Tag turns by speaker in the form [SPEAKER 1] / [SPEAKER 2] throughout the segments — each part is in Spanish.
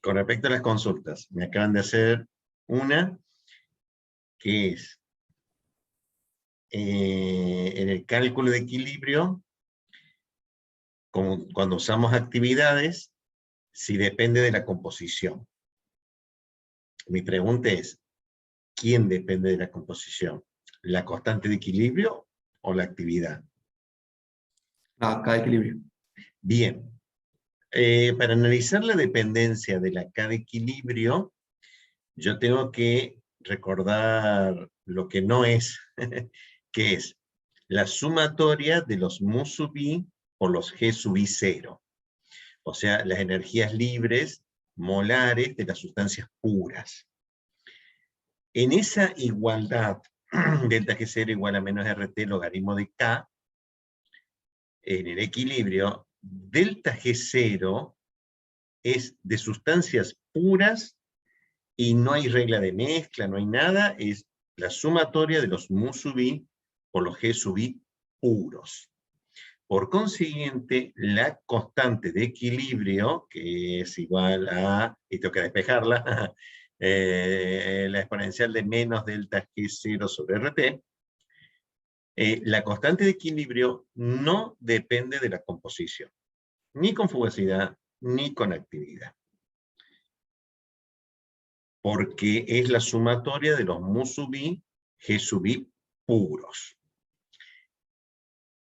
[SPEAKER 1] Con respecto a las consultas, me acaban de hacer una que es en el cálculo de equilibrio, cuando usamos actividades, si depende de la composición. Mi pregunta es, ¿quién depende de la composición? ¿La constante de equilibrio o la actividad?
[SPEAKER 2] Cada equilibrio.
[SPEAKER 1] Bien. Para analizar la dependencia de la K de equilibrio, yo tengo que recordar lo que no es, que es la sumatoria de los mu sub i por los G sub i 0. O sea, las energías libres molares de las sustancias puras. En esa igualdad, delta G0 igual a menos RT logaritmo de K, en el equilibrio, delta G0 es de sustancias puras y no hay regla de mezcla, no hay nada, es la sumatoria de los mu sub i por los G sub i puros. Por consiguiente, la constante de equilibrio, que es igual a, y tengo que despejarla, la exponencial de menos delta G0 sobre RT, la constante de equilibrio no depende de la composición, ni con fugacidad, ni con actividad. Porque es la sumatoria de los mu sub i, G sub i puros.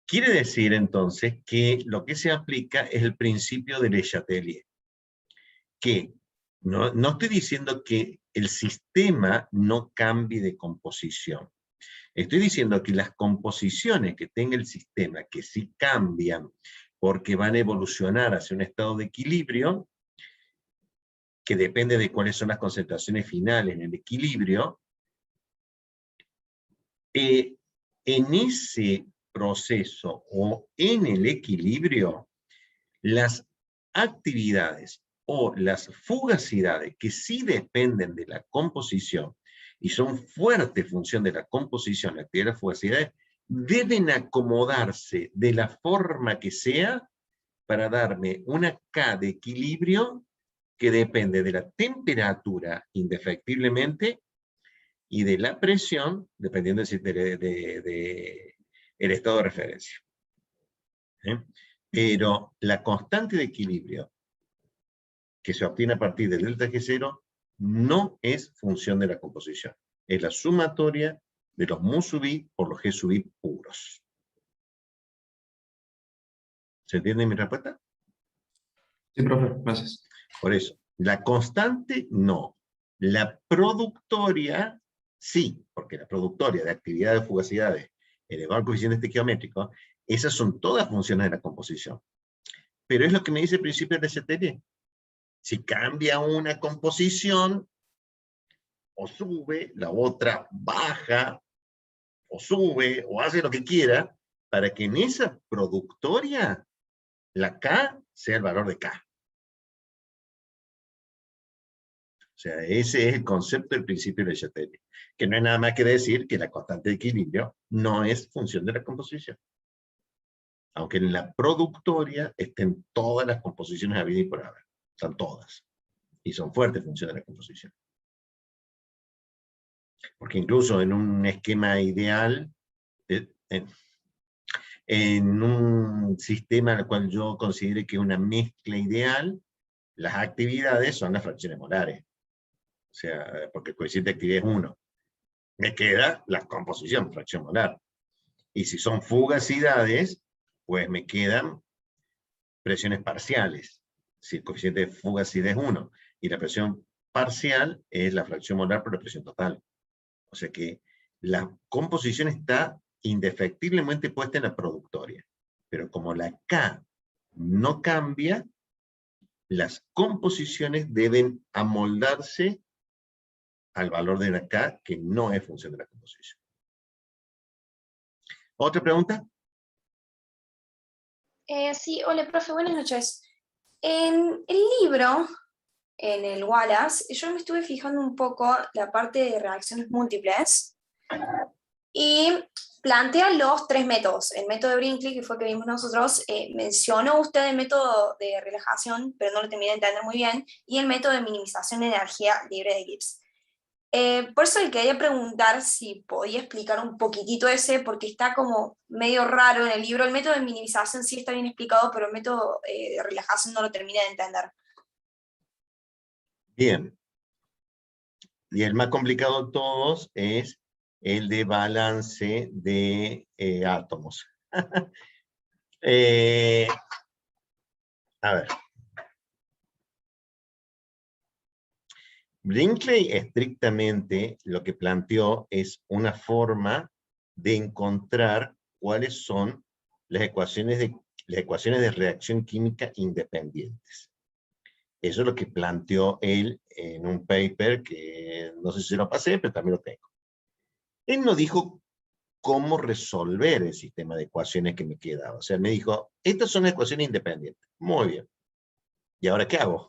[SPEAKER 1] Quiere decir entonces que lo que se aplica es el principio de Le Chatelier. Que no estoy diciendo que el sistema no cambie de composición. Estoy diciendo que las composiciones que tenga el sistema, que sí cambian porque van a evolucionar hacia un estado de equilibrio, que depende de cuáles son las concentraciones finales en el equilibrio, en ese proceso o en el equilibrio, las actividades o las fugacidades que sí dependen de la composición y son fuerte función de la composición, la actividad de las fugacidades, deben acomodarse de la forma que sea para darme una K de equilibrio que depende de la temperatura indefectiblemente y de la presión, dependiendo de el estado de referencia. Pero la constante de equilibrio que se obtiene a partir del delta G0 no es función de la composición. Es la sumatoria de los mu sub i por los G sub i puros. ¿Se entiende mi respuesta?
[SPEAKER 2] Sí, profe, gracias.
[SPEAKER 1] Por eso, la constante no. La productoria sí, porque la productoria de actividades de fugacidades elevado al coeficiente estequiométrico, esas son todas funciones de la composición. Pero es lo que me dice el principio de STD. Si cambia una composición, o sube, la otra baja, o sube, o hace lo que quiera, para que en esa productoria la K sea el valor de K. O sea, ese es el concepto del principio de Le Chatelier, que no es nada más que decir que la constante de equilibrio no es función de la composición. Aunque en la productoria estén todas las composiciones habidas y por haber. Están todas. Y son fuertes funciones de la composición. Porque incluso en un esquema ideal, en un sistema al cual yo considere que una mezcla ideal, las actividades son las fracciones molares. O sea, porque el coeficiente de actividad es 1. Me queda la composición, fracción molar. Y si son fugacidades, pues me quedan presiones parciales. Si el coeficiente de fugacidad es 1 y la presión parcial es la fracción molar por la presión total. O sea que la composición está indefectiblemente puesta en la productoria. Pero como la K no cambia, las composiciones deben amoldarse al valor de la K, que no es función de la composición. ¿Otra pregunta?
[SPEAKER 3] Sí, hola, profe, buenas noches. En el libro, en el Wallace, yo me estuve fijando un poco la parte de reacciones múltiples y plantea los 3 métodos. El método de Brinkley, que fue el que vimos nosotros, mencionó usted el método de relajación, pero no lo terminé de entender muy bien, y el método de minimización de energía libre de Gibbs. Por eso le quería preguntar si podía explicar un poquitito ese, porque está como medio raro en el libro. El método de minimización sí está bien explicado, pero el método de relajación no lo terminé de entender.
[SPEAKER 1] Bien. Y el más complicado de todos es el de balance de átomos. A ver. Brinkley estrictamente lo que planteó es una forma de encontrar cuáles son las ecuaciones de reacción química independientes. Eso es lo que planteó él en un paper que no sé si lo pasé, pero también lo tengo. Él no dijo cómo resolver el sistema de ecuaciones que me quedaba. O sea, me dijo, estas son ecuaciones independientes. Muy bien. ¿Y ahora qué hago?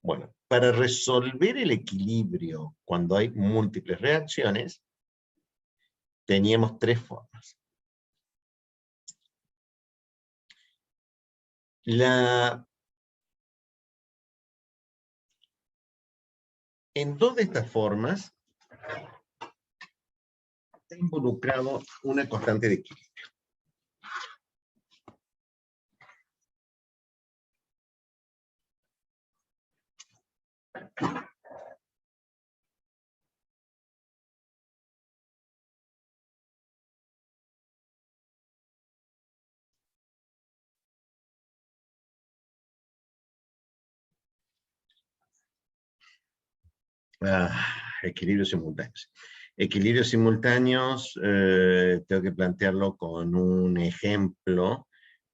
[SPEAKER 1] Bueno, para resolver el equilibrio cuando hay múltiples reacciones, teníamos 3 formas. En 2 de estas formas está involucrado una constante de equilibrio. Equilibrios simultáneos. Equilibrios simultáneos, tengo que plantearlo con un ejemplo,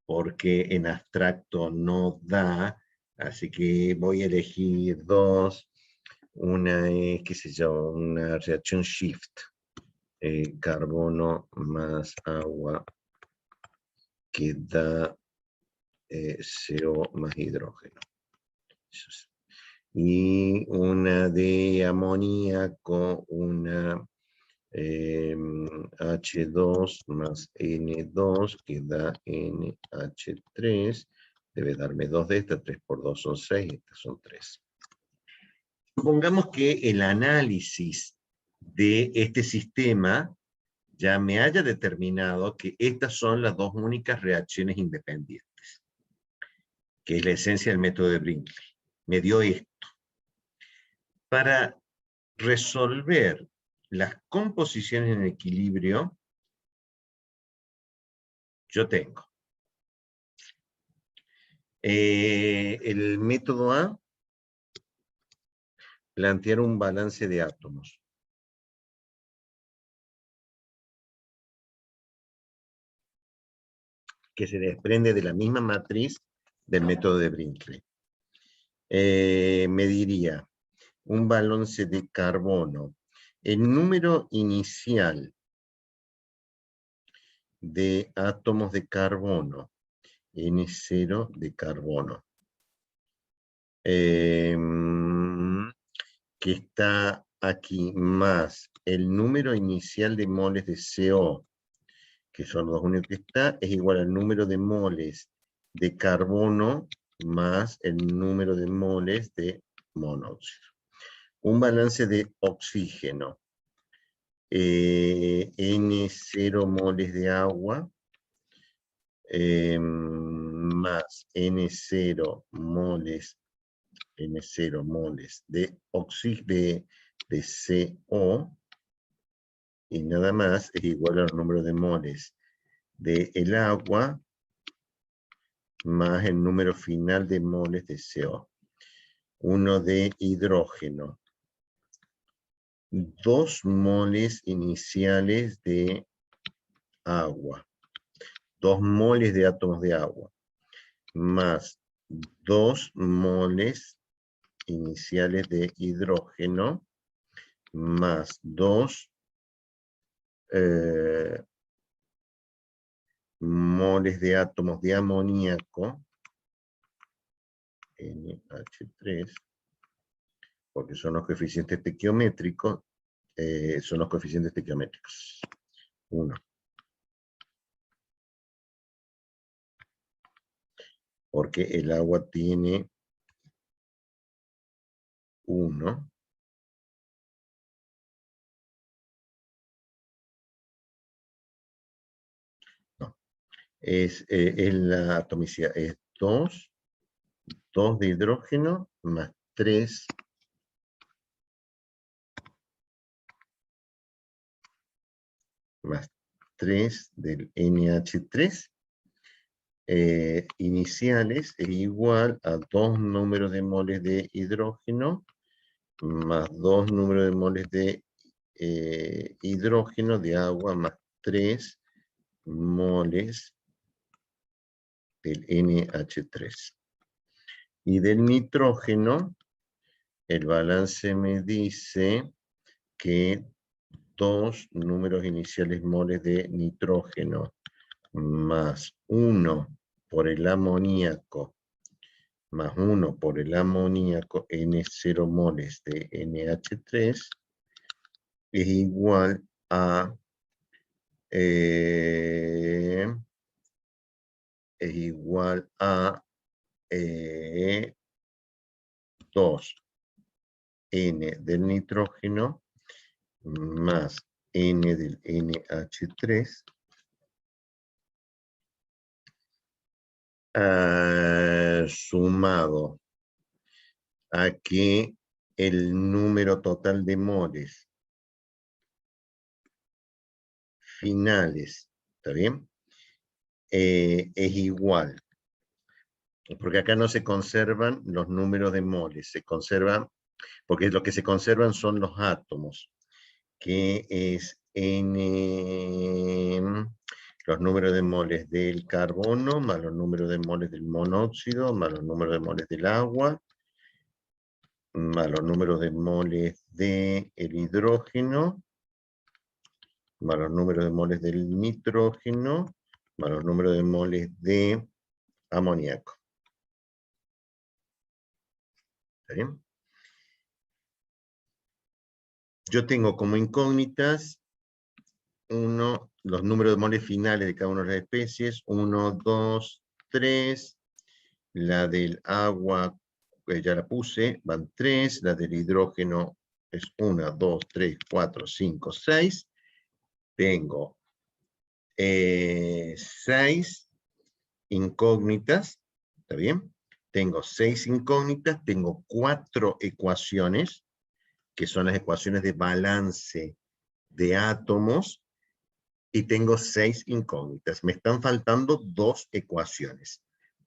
[SPEAKER 1] porque en abstracto no da, así que voy a elegir 2. Una es, qué sé yo, una reacción shift, carbono más agua, que da CO más hidrógeno. Y una de amoníaco, una H2 más N2, que da NH3, debe darme 2 de estas, 3 por 2 son 6, estas son 3. Supongamos que el análisis de este sistema ya me haya determinado que estas son las 2 únicas reacciones independientes, que es la esencia del método de Brinkley. Me dio esto. Para resolver las composiciones en equilibrio, yo tengo el método A, plantear un balance de átomos. Que se desprende de la misma matriz del método de Brinkley. Me diría un balance de carbono. El número inicial de átomos de carbono, N0 de carbono, que está aquí, más el número inicial de moles de CO, que son los únicos que está, es igual al número de moles de carbono más el número de moles de monóxido. Un balance de oxígeno. N0 moles de agua más N0 moles de CO, y nada más es igual al número de moles del agua más el número final de moles de CO. Uno de hidrógeno. 2 moles iniciales de agua. 2 moles de átomos de agua. Más 2 moles iniciales de hidrógeno. Más 2 moles de átomos de amoníaco, NH3, porque son los coeficientes estequiométricos, 1. Porque el agua tiene 1. No. Es la atomicidad. Es 2 de hidrógeno más 3 más 3 del NH3 iniciales es igual a 2 números de moles de hidrógeno más 2 números de moles de hidrógeno de agua más 3 moles del NH3. Y del nitrógeno, el balance me dice que 2 números iniciales moles de nitrógeno más 1 por el amoníaco más 1 por el amoníaco, N0 moles de NH3, es igual a 2 N del nitrógeno más N del NH3 sumado a que el número total de moles finales, ¿está bien? Es igual, porque acá no se conservan los números de moles, se conservan, porque lo que se conservan son los átomos, que es N, los números de moles del carbono, más los números de moles del monóxido, más los números de moles del agua, más los números de moles del hidrógeno, más los números de moles del nitrógeno, más los números de moles de amoníaco. ¿Está bien? Yo tengo como incógnitas los números de moles finales de cada una de las especies, 1, 2, 3, la del agua, ya la puse, van 3, la del hidrógeno es 1, 2, 3, 4, 5, 6, tengo 6 incógnitas, ¿está bien? Tengo 6 incógnitas, tengo 4 ecuaciones, que son las ecuaciones de balance de átomos, y tengo 6 incógnitas. Me están faltando 2 ecuaciones.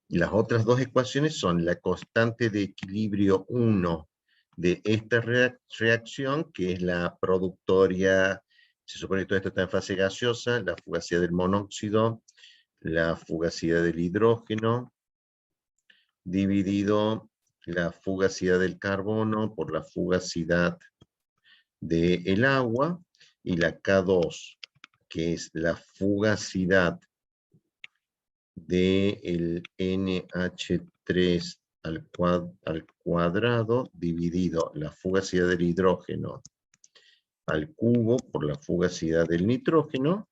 [SPEAKER 1] Y las otras 2 ecuaciones son la constante de equilibrio 1 de esta reacción, que es la productoria, se supone que todo esto está en fase gaseosa, la fugacidad del monóxido, la fugacidad del hidrógeno, dividido la fugacidad del carbono por la fugacidad del agua, y la K2, que es la fugacidad del NH3 al cuadrado, dividido la fugacidad del hidrógeno al cubo por la fugacidad del nitrógeno,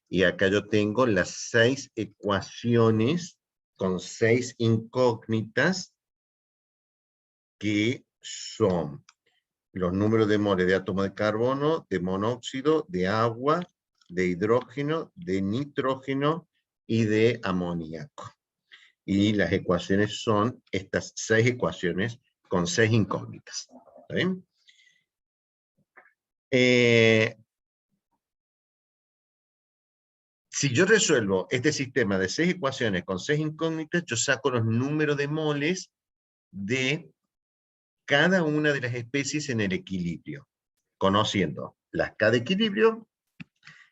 [SPEAKER 1] y acá yo tengo las 6 ecuaciones con 6 incógnitas, que son los números de moles de átomo de carbono, de monóxido, de agua, de hidrógeno, de nitrógeno y de amoníaco. Y las ecuaciones son estas 6 ecuaciones con 6 incógnitas. ¿Está bien? Si yo resuelvo este sistema de 6 ecuaciones con 6 incógnitas, yo saco los números de moles de cada una de las especies en el equilibrio, conociendo las K de equilibrio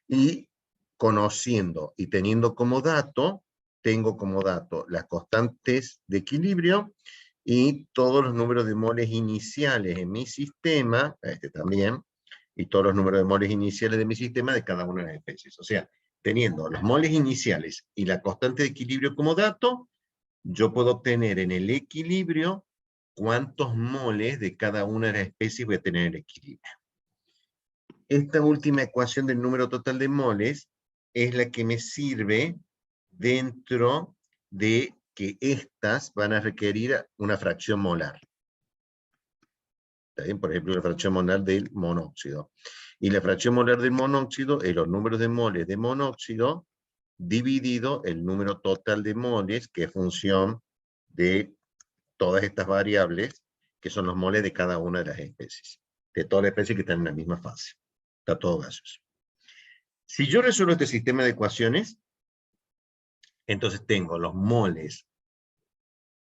[SPEAKER 1] y conociendo y teniendo como dato, tengo como dato las constantes de equilibrio y todos los números de moles iniciales en mi sistema, este también, y todos los números de moles iniciales de mi sistema de cada una de las especies. O sea, teniendo los moles iniciales y la constante de equilibrio como dato, yo puedo obtener en el equilibrio cuántos moles de cada una de las especies voy a tener en el equilibrio. esta última ecuación del número total de moles es la que me sirve dentro de que estas van a requerir una fracción molar. ¿Está bien? Por ejemplo, la fracción molar del monóxido. Y la fracción molar del monóxido es los números de moles de monóxido dividido el número total de moles, que es función de todas estas variables, que son los moles de cada una de las especies. De todas las especies que están en la misma fase. Está todo gaseoso. Si yo resuelvo este sistema de ecuaciones, entonces tengo los moles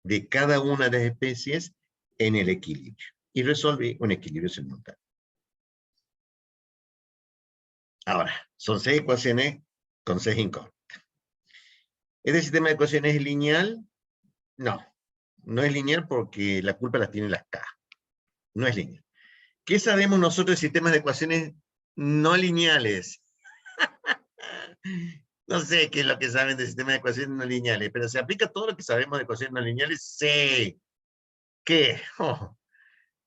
[SPEAKER 1] de cada una de las especies en el equilibrio. Y resolví un equilibrio simultáneo. Ahora, son 6 ecuaciones con 6 incógnitas. ¿Este sistema de ecuaciones es lineal? No. No es lineal porque la culpa la tienen las K. No es lineal. ¿Qué sabemos nosotros de sistemas de ecuaciones no lineales? No sé qué es lo que saben de sistemas de ecuaciones no lineales, pero ¿se aplica todo lo que sabemos de ecuaciones no lineales? Sí. ¿Qué? Oh,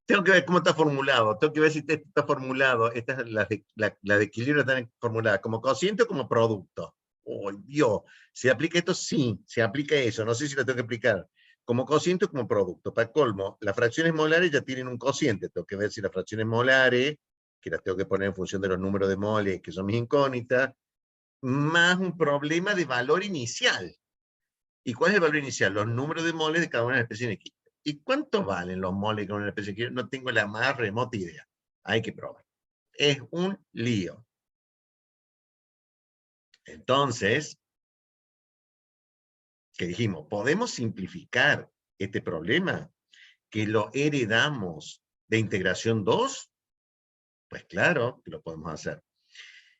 [SPEAKER 1] tengo que ver cómo está formulado. Tengo que ver si este está formulado. Estas, las de equilibrio están formuladas como cociente o como producto. Oh, Dios. ¿Se aplica esto? Sí, se aplica eso. No sé si lo tengo que explicar. Como cociente o como producto. Para colmo, las fracciones molares ya tienen un cociente. Tengo que ver si las fracciones molares, que las tengo que poner en función de los números de moles, que son mis incógnitas, más un problema de valor inicial. ¿Y cuál es el valor inicial? Los números de moles de cada una de las especies en equilibrio. ¿Y cuánto valen los moles de cada una de las especies en equilibrio? No tengo la más remota idea. Hay que probar. Es un lío. Entonces, ¿qué dijimos? ¿Podemos simplificar este problema? ¿Que lo heredamos de integración 2? Pues claro que lo podemos hacer.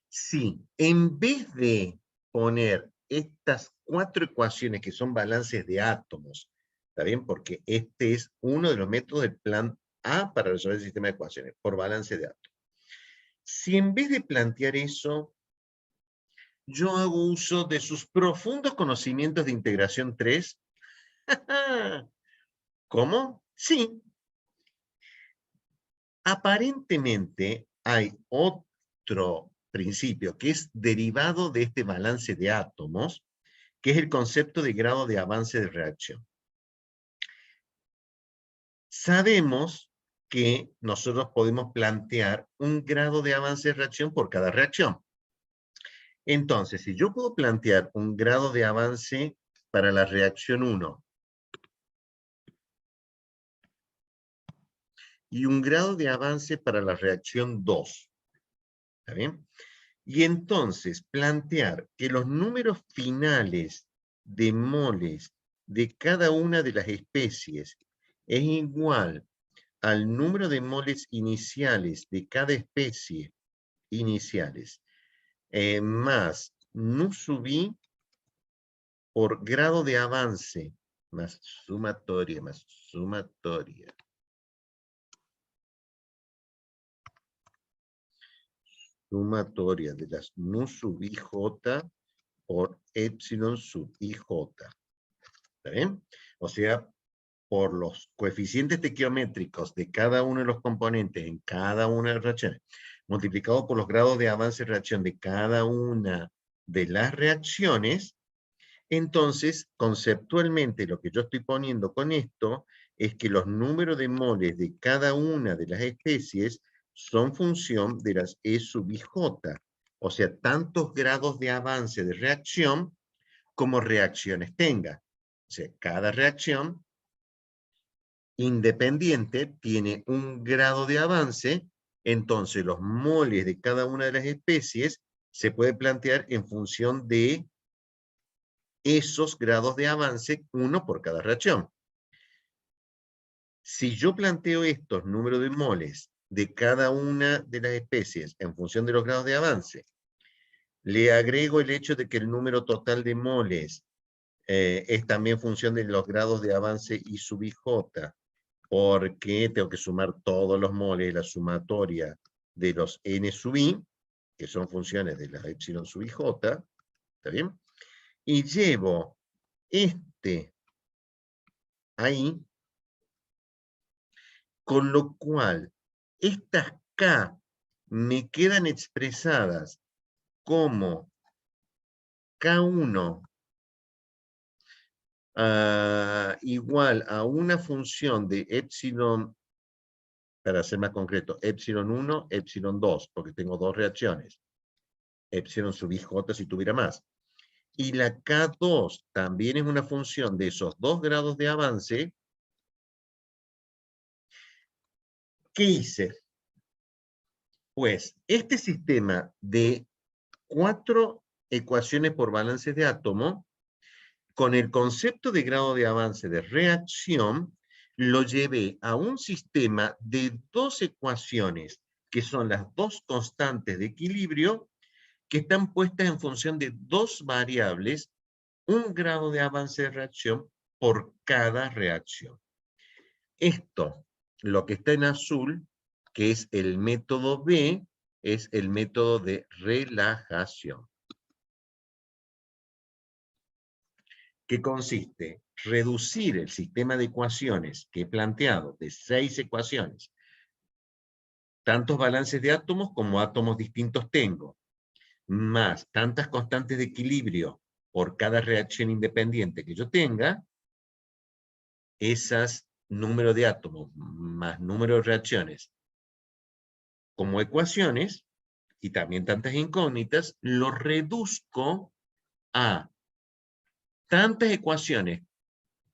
[SPEAKER 1] Si en vez de poner estas 4 ecuaciones que son balances de átomos, ¿está bien? Porque este es uno de los métodos del plan A para resolver el sistema de ecuaciones, por balance de átomos. Si en vez de plantear eso, yo hago uso de sus profundos conocimientos de integración 3, ¿cómo? Sí. Aparentemente hay otro principio que es derivado de este balance de átomos, que es el concepto de grado de avance de reacción. Sabemos que nosotros podemos plantear un grado de avance de reacción por cada reacción. Entonces, si yo puedo plantear un grado de avance para la reacción 1 y un grado de avance para la reacción 2, ¿está bien? Y entonces plantear que los números finales de moles de cada una de las especies es igual al número de moles iniciales de cada especie iniciales, más nu sub i por grado de avance, más sumatoria, sumatoria de las nu sub ij por epsilon sub ij. ¿Está bien? O sea, por los coeficientes estequiométricos de cada uno de los componentes en cada una de las reacciones, multiplicado por los grados de avance de reacción de cada una de las reacciones, entonces, conceptualmente, lo que yo estoy poniendo con esto es que los números de moles de cada una de las especies son función de las E sub ij, o sea, tantos grados de avance de reacción como reacciones tenga. O sea, cada reacción independiente tiene un grado de avance, entonces los moles de cada una de las especies se puede plantear en función de esos grados de avance, uno por cada reacción. Si yo planteo estos números de moles de cada una de las especies en función de los grados de avance, le agrego el hecho de que el número total de moles es también función de los grados de avance I sub ij, porque tengo que sumar todos los moles de la sumatoria de los n sub i, que son funciones de la epsilon sub ij, ¿está bien? Y llevo este ahí, con lo cual estas K me quedan expresadas como K1 igual a una función de epsilon, para ser más concreto, epsilon 1, epsilon 2, porque tengo dos reacciones. Epsilon sub ij si tuviera más. Y la K2 también es una función de esos 2 grados de avance. ¿Qué hice? Pues este sistema de 4 ecuaciones por balances de átomo, con el concepto de grado de avance de reacción, lo llevé a un sistema de 2 ecuaciones, que son las 2 constantes de equilibrio, que están puestas en función de 2 variables, un grado de avance de reacción por cada reacción. Esto, lo que está en azul, que es el método B, es el método de relajación. Que consiste en reducir el sistema de ecuaciones que he planteado de 6 ecuaciones, tantos balances de átomos como átomos distintos tengo, más tantas constantes de equilibrio por cada reacción independiente que yo tenga, esas número de átomos más número de reacciones como ecuaciones, y también tantas incógnitas, lo reduzco a tantas ecuaciones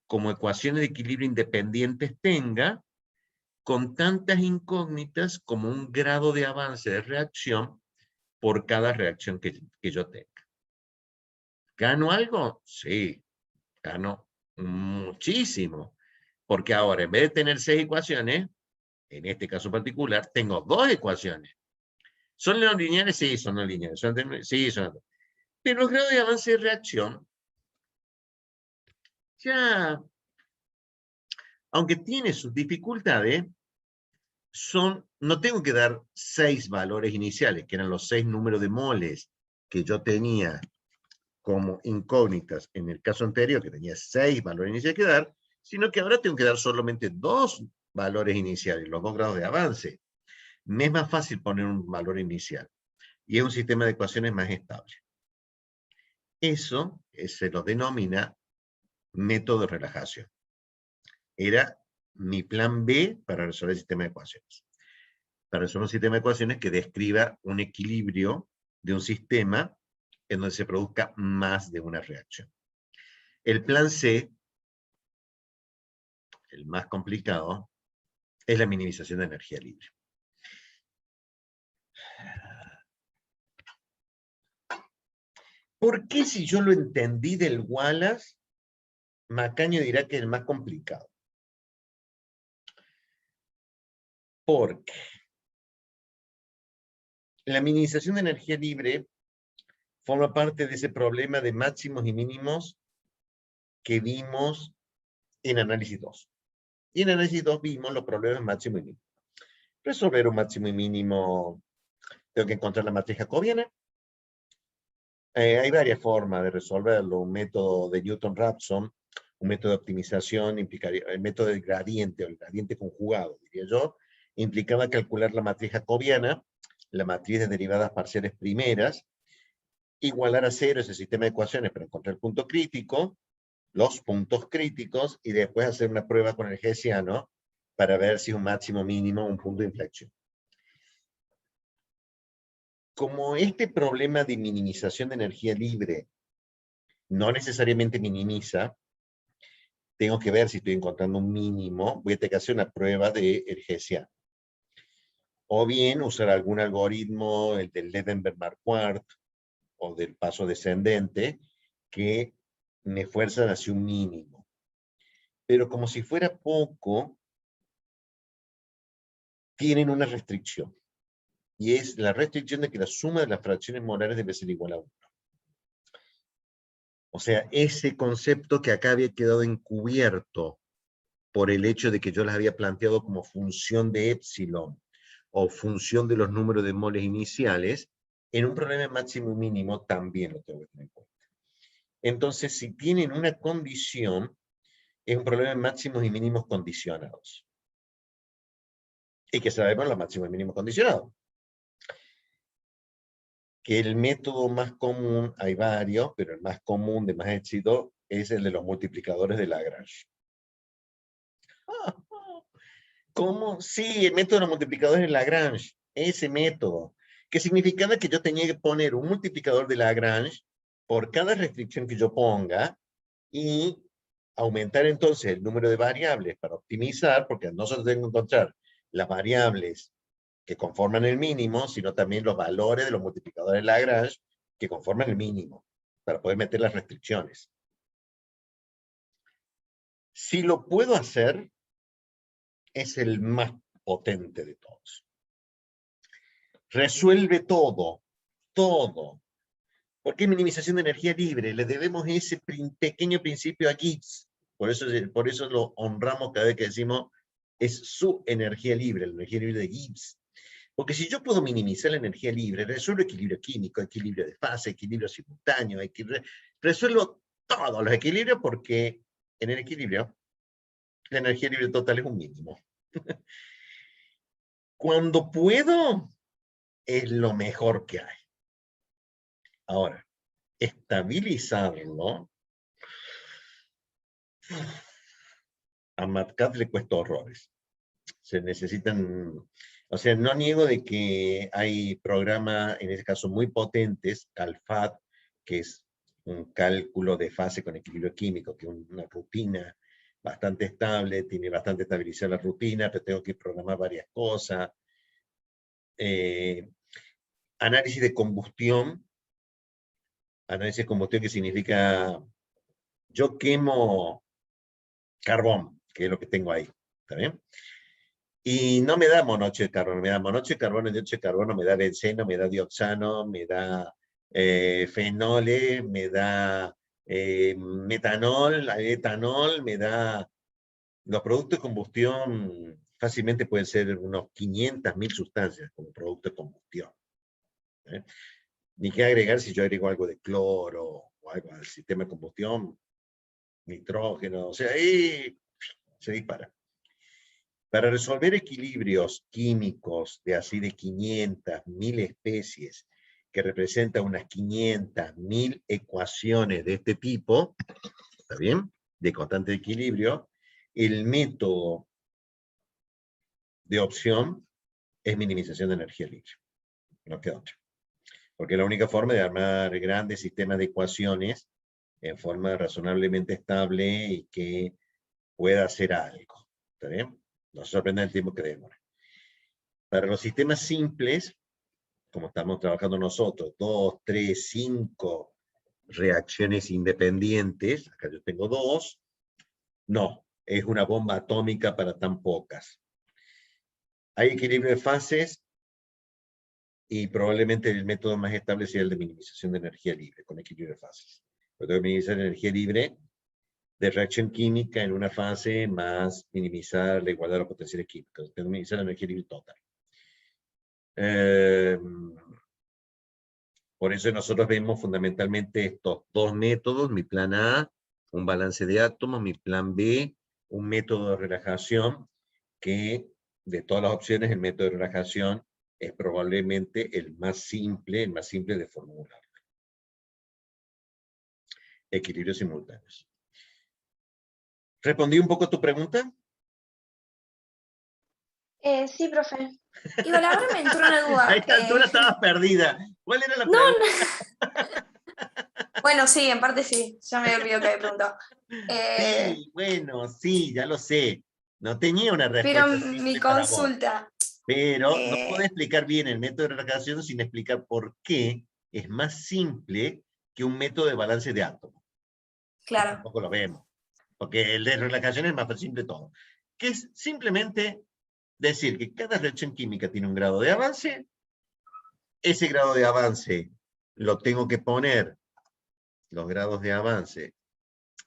[SPEAKER 1] como ecuaciones de equilibrio independientes tenga, con tantas incógnitas como un grado de avance de reacción por cada reacción que yo tenga. ¿Gano algo? Sí, gano muchísimo. Porque ahora, en vez de tener 6 ecuaciones, en este caso particular, tengo 2 ecuaciones. ¿Son no lineales? Sí, son no lineales. Sí, son. Pero los grados de avance de reacción, ya, aunque tiene sus dificultades, no tengo que dar 6 valores iniciales, que eran los 6 números de moles que yo tenía como incógnitas en el caso anterior, que tenía 6 valores iniciales que dar, sino que ahora tengo que dar solamente 2 valores iniciales, los 2 grados de avance. Me es más fácil poner un valor inicial. Y es un sistema de ecuaciones más estable. Eso se lo denomina método de relajación. Era mi plan B para resolver el sistema de ecuaciones. Para resolver un sistema de ecuaciones que describa un equilibrio de un sistema en donde se produzca más de una reacción. El plan C, el más complicado, es la minimización de energía libre. ¿Por qué si yo lo entendí del Wallace, Macaño dirá que es el más complicado? Porque la minimización de energía libre forma parte de ese problema de máximos y mínimos que vimos en análisis 2. Y en análisis 2 vimos los problemas máximo y mínimo. Resolver un máximo y mínimo, tengo que encontrar la matriz jacobiana. Hay varias formas de resolverlo. Un método de Newton-Raphson, un método de optimización, implicaría el método del gradiente, o el gradiente conjugado, diría yo, implicaba calcular la matriz jacobiana, la matriz de derivadas parciales primeras, igualar a 0 ese sistema de ecuaciones para encontrar el punto crítico, los puntos críticos, y después hacer una prueba con el hessiano para ver si un máximo mínimo, un punto de inflexión. Como este problema de minimización de energía libre no necesariamente minimiza, tengo que ver si estoy encontrando un mínimo, voy a tener que hacer una prueba de hessiano. O bien usar algún algoritmo, el del Levenberg-Marquardt, o del paso descendente, que me fuerzan hacia un mínimo. Pero como si fuera poco, tienen una restricción. Y es la restricción de que la suma de las fracciones molares debe ser igual a 1. O sea, ese concepto que acá había quedado encubierto por el hecho de que yo las había planteado como función de épsilon o función de los números de moles iniciales, en un problema máximo y mínimo también lo tengo que tener en cuenta. Entonces, si tienen una condición, es un problema de máximos y mínimos condicionados. Y que sabemos los máximos y mínimos condicionados. que el método más común, hay varios, pero el más común, de más éxito, es el de los multiplicadores de Lagrange. ¿Cómo? Sí, el método de los multiplicadores de Lagrange, ese método, que significaba que yo tenía que poner un multiplicador de Lagrange por cada restricción que yo ponga y aumentar entonces el número de variables para optimizar, porque no solo tengo que encontrar las variables que conforman el mínimo, sino también los valores de los multiplicadores de Lagrange que conforman el mínimo, para poder meter las restricciones. Si lo puedo hacer, es el más potente de todos. Resuelve todo, todo. Porque es minimización de energía libre. Le debemos ese pequeño principio a Gibbs. Por eso lo honramos cada vez que decimos es su energía libre, la energía libre de Gibbs. Porque si yo puedo minimizar la energía libre, resuelvo equilibrio químico, equilibrio de fase, equilibrio simultáneo, resuelvo todos los equilibrios porque en el equilibrio la energía libre total es un mínimo. Cuando puedo, es lo mejor que hay. Ahora, estabilizarlo, a MATCAD le cuesta horrores. Se necesitan, o sea, no niego de que hay programas, en este caso muy potentes, CalFAT, que es un cálculo de fase con equilibrio químico, que es una rutina bastante estable, tiene bastante estabilizada la rutina, pero tengo que programar varias cosas. Análisis de combustión, que significa yo quemo carbón, que es lo que tengo ahí, ¿está bien? Y no me da monóxido de carbono, me da monóxido de carbono, dióxido de carbono, me da benceno, me da dioxano, me da fenole, me da metanol, etanol, me da... Los productos de combustión fácilmente pueden ser unos 500.000 sustancias como producto de combustión. ¿Eh? Ni qué agregar si yo agrego algo de cloro o algo al sistema de combustión, nitrógeno, o sea, ahí se dispara. Para resolver equilibrios químicos de así de 500.000 especies, que representan unas 500.000 ecuaciones de este tipo, ¿está bien? De constante equilibrio, el método de opción es minimización de energía libre. No queda otra. Porque es la única forma de armar grandes sistemas de ecuaciones en forma razonablemente estable y que pueda hacer algo. ¿Está bien? No se sorprenda el tiempo que demora. Para los sistemas simples, como estamos trabajando nosotros, 2, 3, 5 reacciones independientes, acá yo tengo 2, no, es una bomba atómica para tan pocas. Hay equilibrio de fases y probablemente el método más estable sea el de minimización de energía libre, con equilibrio de fases. Pero tengo que minimizar la energía libre de reacción química en una fase más minimizar la igualdad de los potenciales químicos. Tengo que minimizar la energía libre total. Por eso nosotros vemos fundamentalmente estos dos métodos, mi plan A, un balance de átomos, mi plan B, un método de relajación, que de todas las opciones el método de relajación es probablemente el más simple de formular. Equilibrios simultáneos. ¿Respondí un poco a tu pregunta?
[SPEAKER 3] Sí, profe. Igual ahora me entró una duda.
[SPEAKER 1] A esta altura estabas perdida. ¿Cuál era la
[SPEAKER 3] No,
[SPEAKER 1] pregunta?
[SPEAKER 3] bueno, sí, en parte sí. Ya me olvidó que había preguntado.
[SPEAKER 1] Sí, bueno, sí, ya lo sé. No tenía una
[SPEAKER 3] Pero
[SPEAKER 1] respuesta
[SPEAKER 3] mi
[SPEAKER 1] simple para vos.
[SPEAKER 3] consulta.
[SPEAKER 1] Pero no puedo explicar bien el método de relajación sin explicar por qué es más simple que un método de balance de átomos.
[SPEAKER 3] Claro.
[SPEAKER 1] Tampoco lo vemos. Porque el de relajación es más simple todo. Que es simplemente decir que cada reacción química tiene un grado de avance. Ese grado de avance lo tengo que poner, los grados de avance,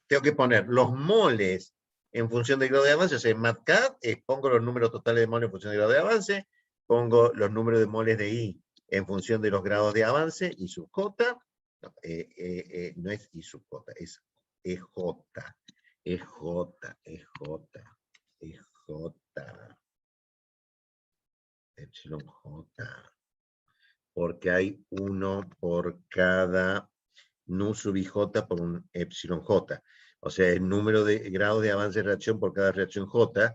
[SPEAKER 1] tengo que poner los moles en función del grado de avance, o sea, en MATCAD pongo los números totales de moles en función del grado de avance, pongo los números de moles de I en función de los grados de avance, I sub J, no es I sub J, es EJ, epsilon J. porque hay 1 por cada nu sub ij por un epsilon j. O sea, el número de grados de avance de reacción por cada reacción j,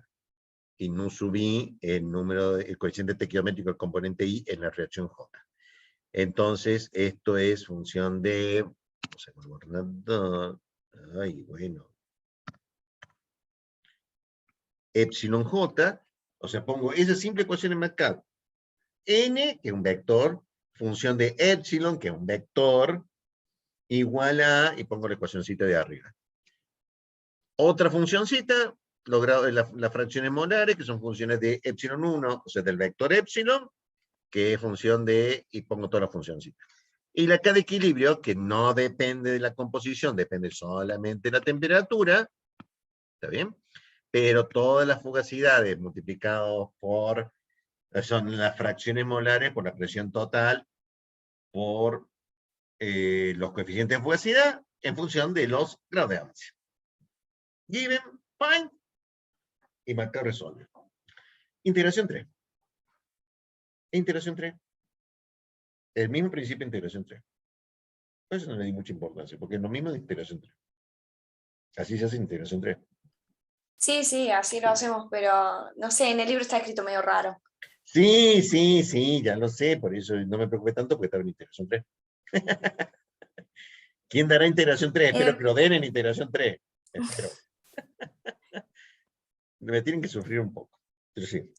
[SPEAKER 1] y nu sub i, el coeficiente estequiométrico del componente i en la reacción j. Entonces, esto es función de, vamos a guardar, ay, bueno, epsilon j, o sea, pongo esa simple ecuación en mercado. N, que es un vector, función de epsilon, que es un vector, igual a, y pongo la ecuacióncita de arriba. Otra funcióncita, las fracciones molares, que son funciones de epsilon 1, o sea, del vector epsilon, que es función de, y pongo toda la funcióncita. Y la K de equilibrio, que no depende de la composición, depende solamente de la temperatura, ¿está bien? Pero todas las fugacidades multiplicadas por, son las fracciones molares por la presión total, por los coeficientes de fugacidad, en función de los grados de avance. Given, find, y marcar resolve. Integración 3. Integración 3. El mismo principio de integración 3. Por eso no le di mucha importancia, porque es lo mismo de integración 3. Así se hace integración 3.
[SPEAKER 3] Sí, sí, así lo hacemos, pero no sé, en el libro está escrito medio raro.
[SPEAKER 1] Sí, sí, sí, ya lo sé, por eso no me preocupé tanto, porque estaba en integración 3. ¿Quién dará integración 3? Espero que lo den en integración 3. Espero. Me tienen que sufrir un poco, pero sí.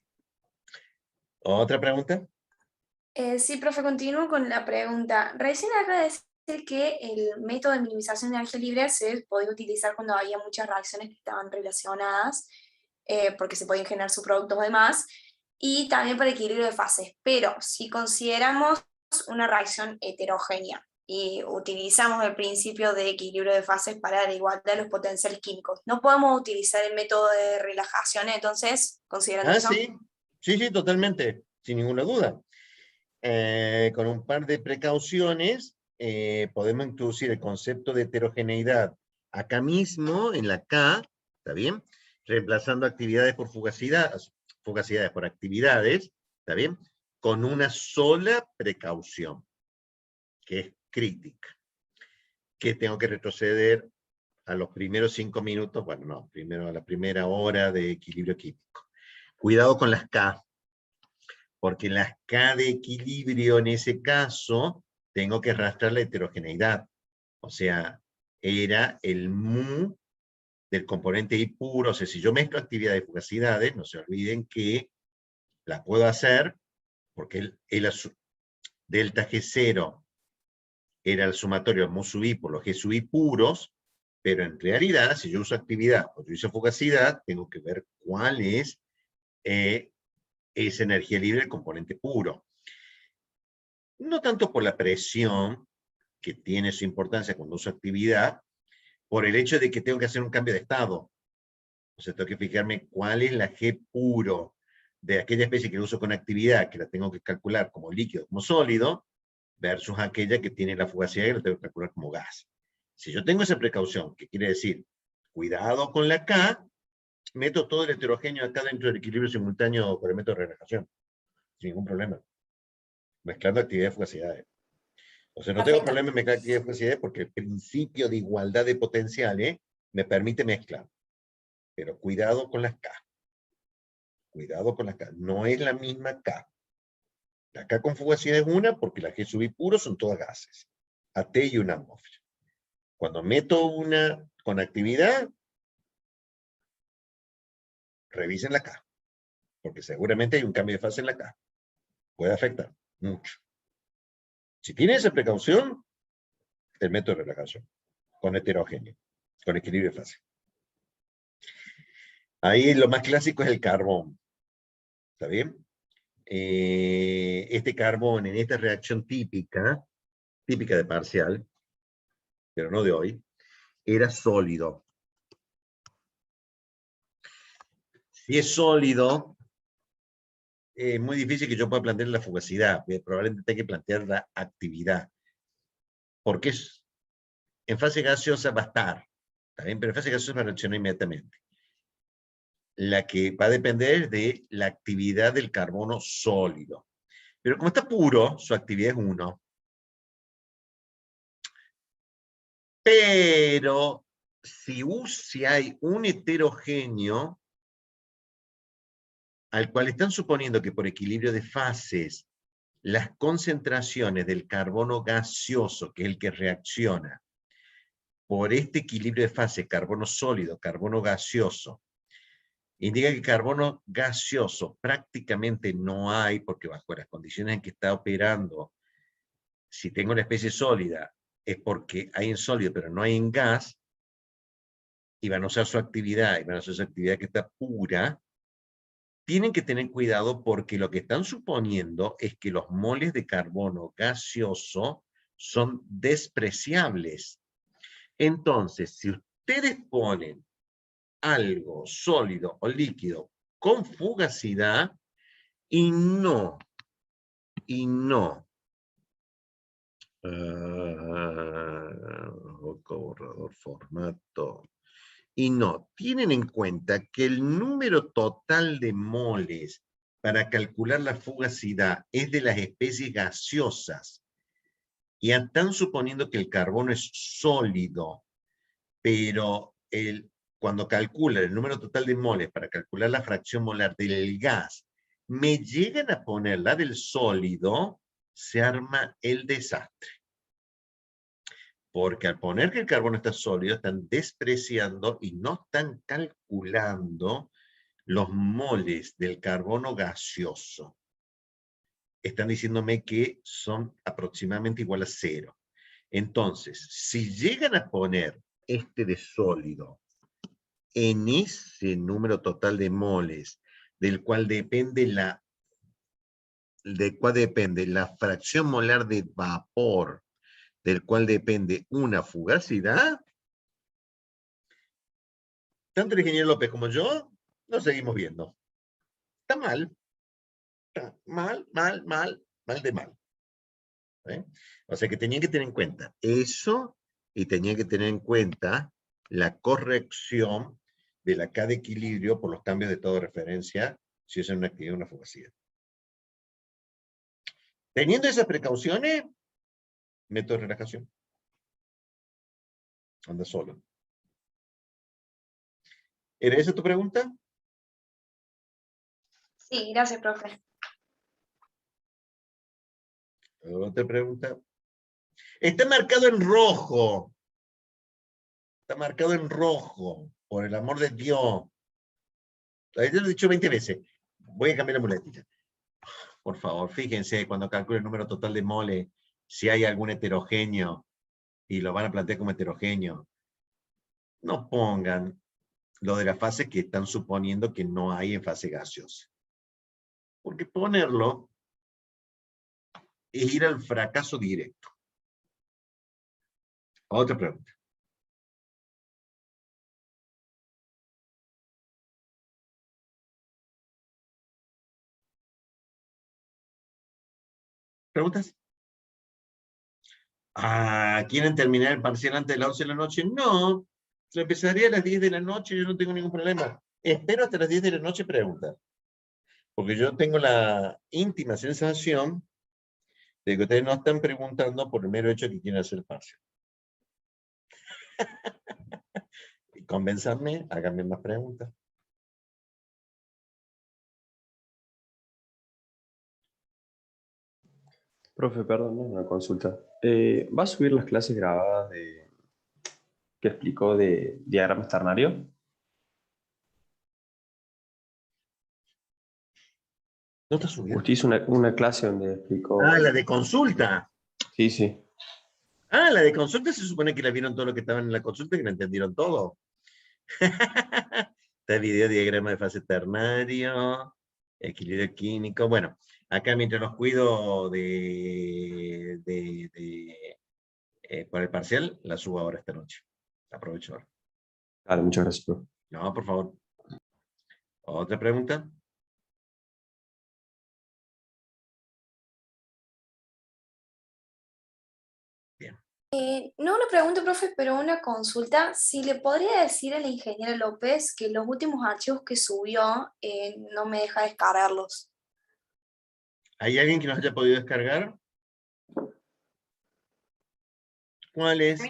[SPEAKER 1] ¿Otra pregunta?
[SPEAKER 3] Sí, profe, continúo con la pregunta. Recién acaba de decir que el método de minimización de energía libre se podía utilizar cuando había muchas reacciones que estaban relacionadas, porque se podían generar subproductos o demás, y también para equilibrio de fases. Pero si consideramos una reacción heterogénea y utilizamos el principio de equilibrio de fases para la igualdad de los potenciales químicos, ¿no podemos utilizar el método de relajación entonces, considerando eso?
[SPEAKER 1] Sí, sí, sí, totalmente, sin ninguna duda. Con un par de precauciones, podemos introducir el concepto de heterogeneidad acá mismo, en la K, ¿está bien? Reemplazando actividades por fugacidades por actividades, ¿está bien? Con una sola precaución, que es crítica, que tengo que retroceder a los primeros 5 minutos, bueno, no, primero a la primera hora de equilibrio químico. Cuidado con las K, porque las K de equilibrio en ese caso, tengo que arrastrar la heterogeneidad. O sea, era el mu del componente I puro. O sea, si yo mezclo actividades y fugacidades, no se olviden que las puedo hacer, porque el delta G0 era el sumatorio de mu sub I por los G sub I puros, pero en realidad, si yo uso actividad o yo uso fugacidad, tengo que ver cuál es esa energía libre del componente puro. No tanto por la presión, que tiene su importancia cuando uso actividad, por el hecho de que tengo que hacer un cambio de estado. O sea, tengo que fijarme cuál es la G puro de aquella especie que uso con actividad, que la tengo que calcular como líquido, como sólido, versus aquella que tiene la fugacidad y la tengo que calcular como gas. Si yo tengo esa precaución, que quiere decir, cuidado con la K, meto todo el heterogéneo acá dentro del equilibrio simultáneo por el método de relajación, sin ningún problema, mezclando actividad y fugacidades. O sea, no tengo
[SPEAKER 3] Perfecto.
[SPEAKER 1] problema en mezclar actividad y fugacidades porque el principio de igualdad de potenciales me permite mezclar. Pero cuidado con las K. Cuidado con las K. No es la misma K. La K con fugacidad es una porque las G sub I puros son todas gases. AT y una atmósfera. Cuando meto una con actividad, revisen la K. Porque seguramente hay un cambio de fase en la K. Puede afectar mucho. Si tiene esa precaución, el método de relajación. Con heterogéneo. Con equilibrio de fase. Ahí lo más clásico es el carbón. ¿Está bien? Este carbón en esta reacción típica de parcial, pero no de hoy, era sólido. Si es sólido, es muy difícil que yo pueda plantear la fugacidad, probablemente tenga que plantear la actividad, porque en fase gaseosa va a estar, ¿está bien? Pero en fase gaseosa va a reaccionar inmediatamente. La que va a depender de la actividad del carbono sólido. Pero como está puro, su actividad es 1. Pero si hay un heterogéneo al cual están suponiendo que por equilibrio de fases las concentraciones del carbono gaseoso, que es el que reacciona, por este equilibrio de fase carbono sólido, carbono gaseoso, indica que carbono gaseoso prácticamente no hay, porque bajo las condiciones en que está operando, si tengo una especie sólida, es porque hay en sólido, pero no hay en gas, y van a usar su actividad, y van a usar su actividad que está pura. Tienen que tener cuidado porque lo que están suponiendo es que los moles de carbono gaseoso son despreciables. Entonces, si ustedes ponen algo sólido o líquido con fugacidad y no, borrador, formato, y no, tienen en cuenta que el número total de moles para calcular la fugacidad es de las especies gaseosas, y están suponiendo que el carbono es sólido, pero cuando calcula el número total de moles para calcular la fracción molar del gas, me llegan a poner la del sólido, se arma el desastre. Porque al poner que el carbono está sólido, están despreciando y no están calculando los moles del carbono gaseoso. Están diciéndome que son aproximadamente igual a 0. Entonces, si llegan a poner este de sólido en ese número total de moles, del cual depende la fracción molar de vapor, del cual depende una fugacidad, tanto el ingeniero López como yo nos seguimos viendo. Está mal. Está mal de mal. ¿Eh? O sea que tenían que tener en cuenta eso y tenían que tener en cuenta la corrección de la K de equilibrio por los cambios de estado de referencia si es una actividad o una fugacidad. Teniendo esas precauciones, método de relajación. Anda solo. ¿Era esa tu pregunta?
[SPEAKER 3] Sí, gracias, profe.
[SPEAKER 1] Otra pregunta. Está marcado en rojo. Está marcado en rojo. Por el amor de Dios. Ya lo he dicho 20 veces. Voy a cambiar la muletilla. Por favor, fíjense cuando calcule el número total de moles, si hay algún heterogéneo, y lo van a plantear como heterogéneo. No pongan lo de la fase que están suponiendo que no hay en fase gaseosa. Porque ponerlo es ir al fracaso directo. Otra pregunta. ¿Preguntas? ¿Quieren terminar el parcial antes de las 11 de la noche? No. Lo empezaría a las 10 de la noche, yo no tengo ningún problema. Espero hasta las 10 de la noche preguntar. Porque yo tengo la íntima sensación de que ustedes no están preguntando por el mero hecho de que quieren hacer el parcial. Convénzanme, háganme más preguntas.
[SPEAKER 4] Profe, perdón, una consulta. ¿Va a subir las clases grabadas que explicó de diagrama ternario?
[SPEAKER 1] ¿No está subiendo?
[SPEAKER 4] Usted hizo una clase donde explicó...
[SPEAKER 1] La de consulta.
[SPEAKER 4] Sí, sí.
[SPEAKER 1] La de consulta se supone que la vieron todo lo que estaban en la consulta y que la entendieron todo. Está el video diagrama de fase ternario, equilibrio químico. Bueno, acá mientras los cuido para el parcial, la subo ahora esta noche. Aprovecho ahora.
[SPEAKER 4] Vale, muchas gracias, profe.
[SPEAKER 1] No, por favor. ¿Otra pregunta?
[SPEAKER 3] No una pregunta, profe, pero una consulta. Si le podría decir a la ingeniera López que los últimos archivos que subió no me deja descargarlos.
[SPEAKER 1] ¿Hay alguien que nos haya podido descargar? ¿Cuál es?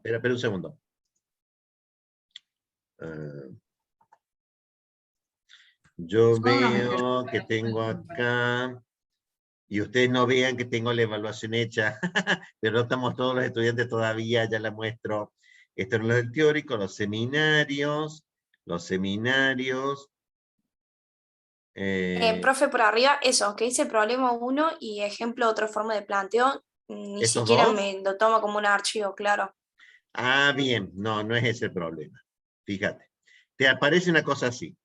[SPEAKER 1] Espera un segundo. Yo veo que tengo acá, y ustedes no vean que tengo la evaluación hecha, pero no estamos todos los estudiantes todavía, ya la muestro. Esto es lo del teórico, los seminarios.
[SPEAKER 3] Profe, por arriba, eso, que dice problema 1 y ejemplo otra forma de planteo, ni
[SPEAKER 1] ¿Estos
[SPEAKER 3] siquiera
[SPEAKER 1] dos?
[SPEAKER 3] me lo tomo como un archivo, claro.
[SPEAKER 1] Ah, bien, no, no es ese el problema. Fíjate, te aparece una cosa así.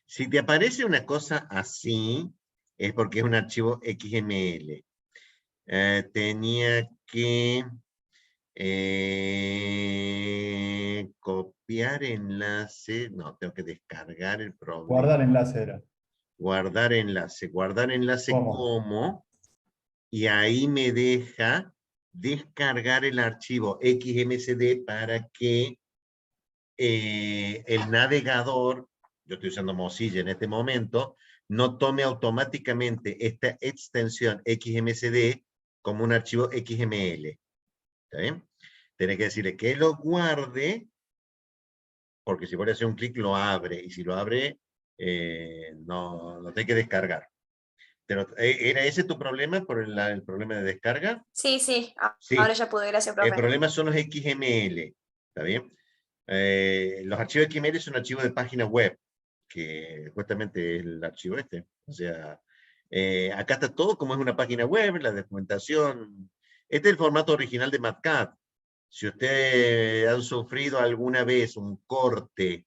[SPEAKER 1] Si te aparece una cosa así, es porque es un archivo XML. Tenía que copiar enlace, no, tengo que descargar el problema.
[SPEAKER 5] Guardar enlace era.
[SPEAKER 1] Guardar enlace
[SPEAKER 5] ¿Cómo?
[SPEAKER 1] como, y ahí me deja descargar el archivo XMCD para que el navegador, yo estoy usando Mozilla en este momento, no tome automáticamente esta extensión XMCD como un archivo XML. ¿Está bien? Tenés que decirle que lo guarde, porque si vos le haces un clic lo abre, y si lo abre, no tiene que descargar. Pero, ¿era ese tu problema por el problema de descarga?
[SPEAKER 3] Sí, sí,
[SPEAKER 1] Sí.
[SPEAKER 3] ahora ya pude, gracias,
[SPEAKER 1] El
[SPEAKER 3] profe.
[SPEAKER 1] problema son los XML, ¿está bien? Los archivos XML son archivos de página web, que justamente es el archivo este. O sea, acá está todo como es una página web, la documentación. Este es el formato original de MatCat. Si ustedes han sufrido alguna vez un corte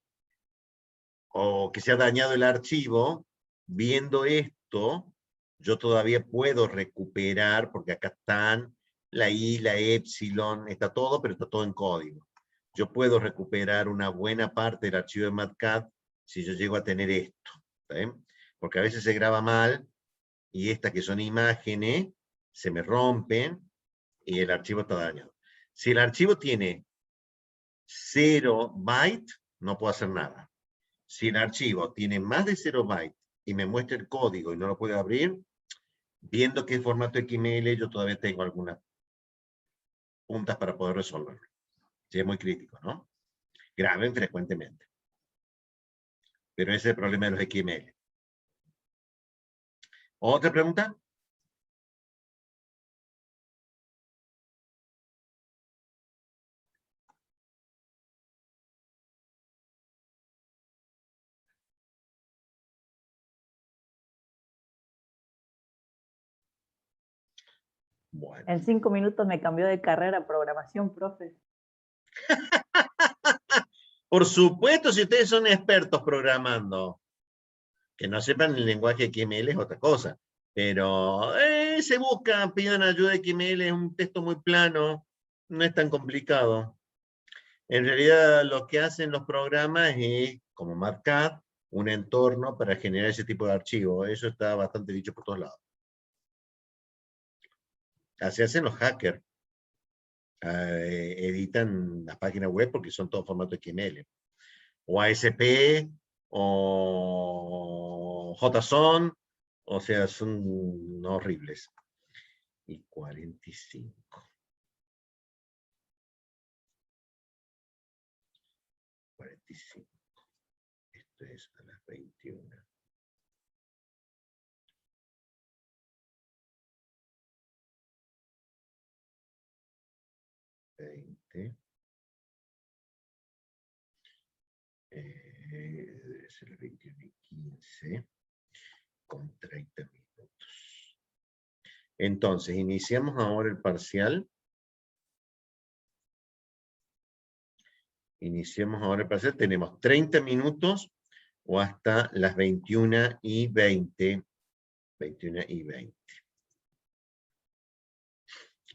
[SPEAKER 1] o que se ha dañado el archivo, viendo esto, yo todavía puedo recuperar, porque acá están la I, la epsilon, está todo, pero está todo en código. Yo puedo recuperar una buena parte del archivo de MatCat si yo llego a tener esto. ¿Está bien? Porque a veces se graba mal y estas que son imágenes se me rompen y el archivo está dañado. Si el archivo tiene 0 bytes, no puedo hacer nada. Si el archivo tiene más de 0 bytes y me muestra el código y no lo puedo abrir, viendo que es formato XML, yo todavía tengo algunas puntas para poder resolverlo. Sí, es muy crítico, ¿no? Graben frecuentemente. Pero ese es el problema de los XML. ¿Otra pregunta? Bueno.
[SPEAKER 6] En 5 minutos me cambió de carrera a programación, profe.
[SPEAKER 1] Por supuesto, si ustedes son expertos programando, que no sepan el lenguaje XML es otra cosa, pero se busca, pidan ayuda de XML, es un texto muy plano, no es tan complicado. En realidad lo que hacen los programas es, como MatCat, un entorno para generar ese tipo de archivos. Eso está bastante dicho por todos lados. Así hacen los hackers. Editan las páginas web porque son todo formato XML. O ASP, o JSON, o sea, son horribles. Y 45. 45. Esto es a las 21. Debe ser el 21:15 con 30 minutos. Entonces, iniciamos ahora el parcial. Iniciamos ahora el parcial. Tenemos 30 minutos o hasta las 21:20. 21:20.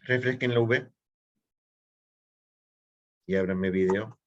[SPEAKER 1] Refresquen la V. Y ábranme video.